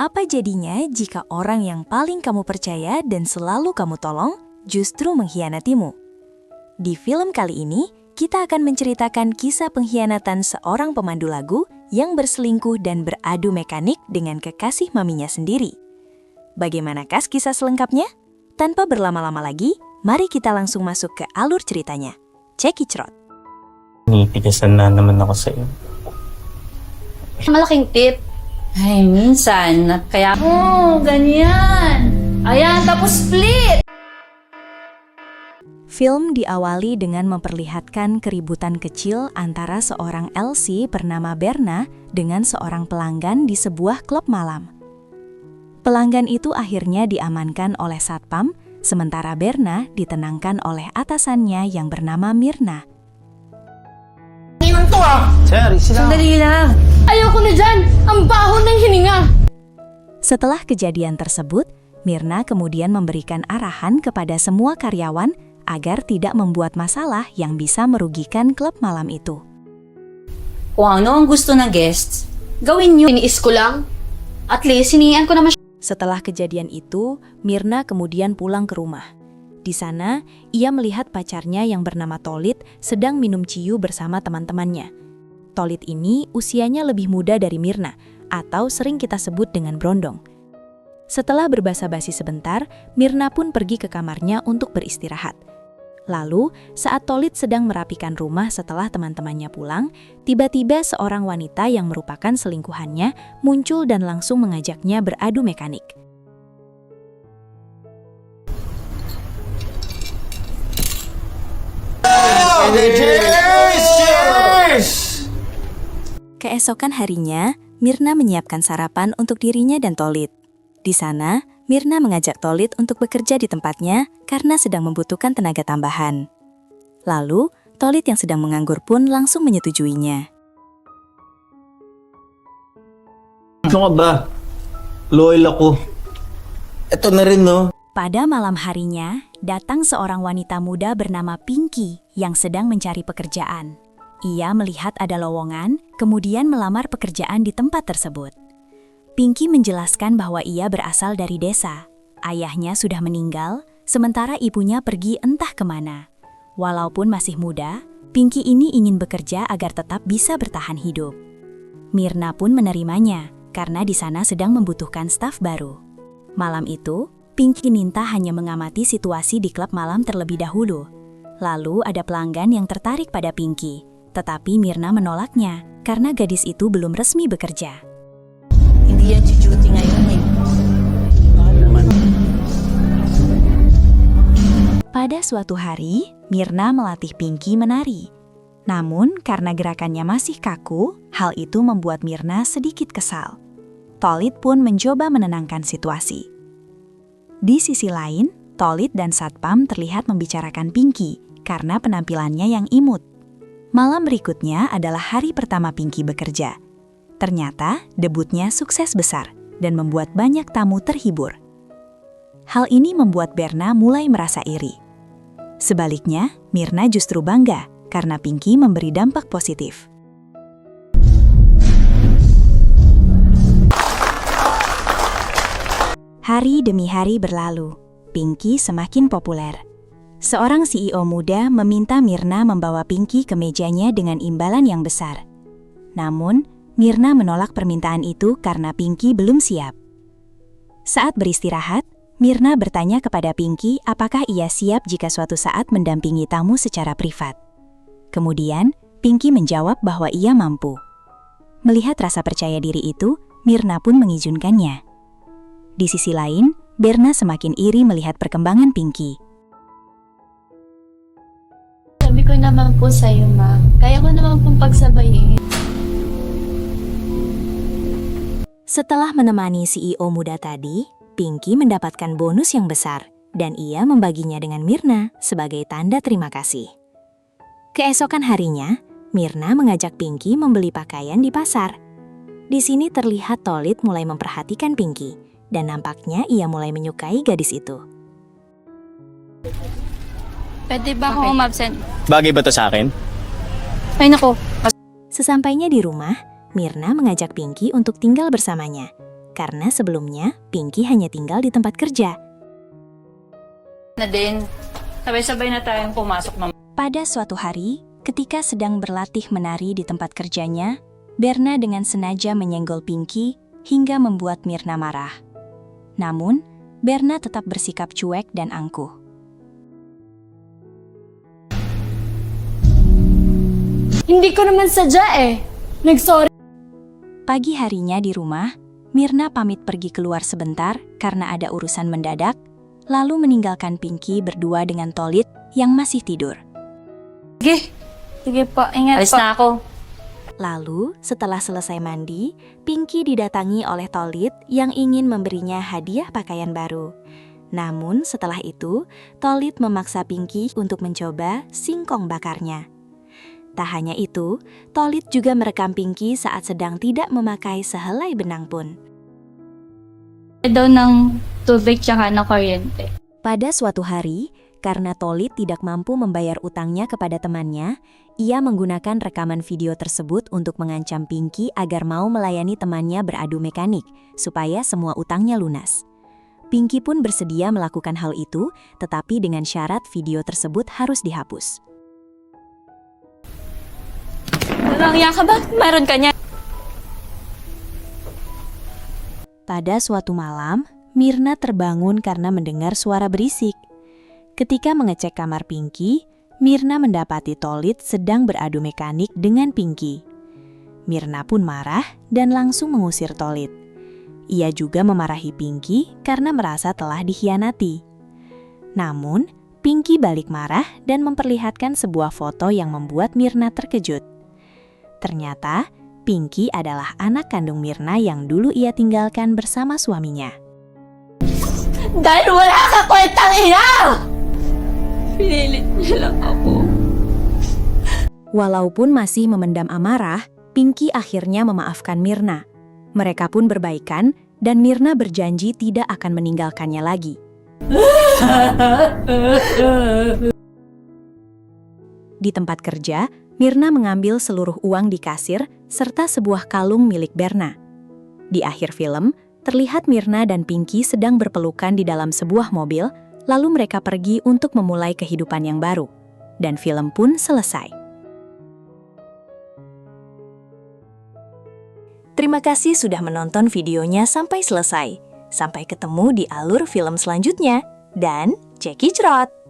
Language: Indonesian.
Apa jadinya jika orang yang paling kamu percaya dan selalu kamu tolong justru mengkhianatimu? Di film kali ini, kita akan menceritakan kisah pengkhianatan seorang pemandu lagu yang berselingkuh dan beradu mekanik dengan kekasih maminya sendiri. Bagaimanakah kisah selengkapnya? Tanpa berlama-lama lagi, mari kita langsung masuk ke alur ceritanya. Check it out. Nitigasan na naman ako sa iyo. Malaking tip. Ay, minsan. Kaya, ganyan. Ayan, tapos split. Film diawali dengan memperlihatkan keributan kecil antara seorang Elsie bernama Berna dengan seorang pelanggan di sebuah klub malam. Pelanggan itu akhirnya diamankan oleh satpam, sementara Berna ditenangkan oleh atasannya yang bernama Mirna. Sir, Sandali lang. Ayoko na dyan. Ang baho ng hininga. Setelah kejadian tersebut, Mirna kemudian memberikan arahan kepada semua karyawan agar tidak membuat masalah yang bisa merugikan klub malam itu. Kung ano ang gusto ng guests, gawin nyo. Iniis ko lang. At least, hinihingan ko naman. Setelah kejadian itu, Mirna kemudian pulang ke rumah. Di sana, ia melihat pacarnya yang bernama Tolit sedang minum ciu bersama teman-temannya. Tolit ini usianya lebih muda dari Mirna, atau sering kita sebut dengan Brondong. Setelah berbasa-basi sebentar, Mirna pun pergi ke kamarnya untuk beristirahat. Lalu, saat Tolit sedang merapikan rumah setelah teman-temannya pulang, tiba-tiba seorang wanita yang merupakan selingkuhannya muncul dan langsung mengajaknya beradu mekanik. Keesokan harinya, Mirna menyiapkan sarapan untuk dirinya dan Tolit. Di sana, Mirna mengajak Tolit untuk bekerja di tempatnya karena sedang membutuhkan tenaga tambahan. Lalu, Tolit yang sedang menganggur pun langsung menyetujuinya. Ano ka ba? Loyal ako. Ito na rin, no? Pada malam harinya, datang seorang wanita muda bernama Pinky yang sedang mencari pekerjaan. Ia melihat ada lowongan, kemudian melamar pekerjaan di tempat tersebut. Pinky menjelaskan bahwa ia berasal dari desa. Ayahnya sudah meninggal, sementara ibunya pergi entah kemana. Walaupun masih muda, Pinky ini ingin bekerja agar tetap bisa bertahan hidup. Mirna pun menerimanya, karena di sana sedang membutuhkan staf baru. Malam itu, Pinky minta hanya mengamati situasi di klub malam terlebih dahulu. Lalu ada pelanggan yang tertarik pada Pinky, tetapi Mirna menolaknya karena gadis itu belum resmi bekerja. Hindi yan chuchuti ngayon eh. Pada suatu hari, Mirna melatih Pinky menari. Namun, karena gerakannya masih kaku, hal itu membuat Mirna sedikit kesal. Tolit pun mencoba menenangkan situasi. Di sisi lain, Tolit dan Satpam terlihat membicarakan Pinky karena penampilannya yang imut. Malam berikutnya adalah hari pertama Pinky bekerja. Ternyata, debutnya sukses besar dan membuat banyak tamu terhibur. Hal ini membuat Berna mulai merasa iri. Sebaliknya, Mirna justru bangga karena Pinky memberi dampak positif. Hari demi hari berlalu, Pinky semakin populer. Seorang CEO muda meminta Mirna membawa Pinky ke mejanya dengan imbalan yang besar. Namun, Mirna menolak permintaan itu karena Pinky belum siap. Saat beristirahat, Mirna bertanya kepada Pinky apakah ia siap jika suatu saat mendampingi tamu secara privat. Kemudian, Pinky menjawab bahwa ia mampu. Melihat rasa percaya diri itu, Mirna pun mengizinkannya. Di sisi lain, Berna semakin iri melihat perkembangan Pinky. Sabi ko naman po sa'yo, ma. Kaya ko naman pong pagsabayin. Setelah menemani CEO muda tadi, Pinky mendapatkan bonus yang besar dan ia membaginya dengan Mirna sebagai tanda terima kasih. Keesokan harinya, Mirna mengajak Pinky membeli pakaian di pasar. Di sini terlihat Tolit mulai memperhatikan Pinky dan nampaknya ia mulai menyukai gadis itu. Pwede ba akong umabsent? Bagay ba to sa akin? Ay nako. Sesampainya di rumah, Mirna mengajak Pinky untuk tinggal bersamanya. karena sebelumnya Pinky hanya tinggal di tempat kerja. Na din, sabay-sabay na tayong pumasok ng... Pada suatu hari, ketika sedang berlatih menari di tempat kerjanya, Berna dengan sengaja menyenggol Pinky hingga membuat Myrna marah. Namun, Berna tetap bersikap cuek dan angkuh. Hindi ko naman sadya eh. Nagsorry. Pagi harinya di rumah, Myrna pamit pergi keluar sebentar karena ada urusan mendadak, lalu meninggalkan Pinky berdua dengan Tolit yang masih tidur. Sige po, ingat Alis po. na ako. Lalu, setelah selesai mandi, Pinky didatangi oleh Tolit yang ingin memberinya hadiah pakaian baru. Namun setelah itu, Tolit memaksa Pinky untuk mencoba singkong bakarnya. Tak hanya itu, Tolit juga merekam Pinky saat sedang tidak memakai sehelai benang pun. Daw ng tubig tsaka na kuryente. Pada suatu hari, karena Tolit tidak mampu membayar utangnya kepada temannya, ia menggunakan rekaman video tersebut untuk mengancam Pinky agar mau melayani temannya beradu mekanik, supaya semua utangnya lunas. Pinky pun bersedia melakukan hal itu, tetapi dengan syarat video tersebut harus dihapus. Nangya ka ba? Mayroon ka niya. Pada suatu malam, Myrna terbangun karena mendengar suara berisik. Ketika mengecek kamar Pinky, Myrna mendapati Tolit sedang beradu mekanik dengan Pinky. Myrna pun marah dan langsung mengusir Tolit. Ia juga memarahi Pinky karena merasa telah dikhianati. Namun, Pinky balik marah dan memperlihatkan sebuah foto yang membuat Myrna terkejut. Ternyata, Pinky adalah anak kandung Myrna yang dulu ia tinggalkan bersama suaminya. Dahil wala ka kwentang ina! Pinilit niya lang ako. Walaupun masih memendam amarah, Pinky akhirnya memaafkan Myrna. Mereka pun berbaikan dan Myrna berjanji tidak akan meninggalkannya lagi. Di tempat kerja, Myrna mengambil seluruh uang di kasir serta sebuah kalung milik Berna. Di akhir film, terlihat Myrna dan Pinky sedang berpelukan di dalam sebuah mobil, lalu mereka pergi untuk memulai kehidupan yang baru. Dan film pun selesai. Terima kasih sudah menonton videonya sampai selesai. Sampai ketemu di alur film selanjutnya. Dan cekicrot!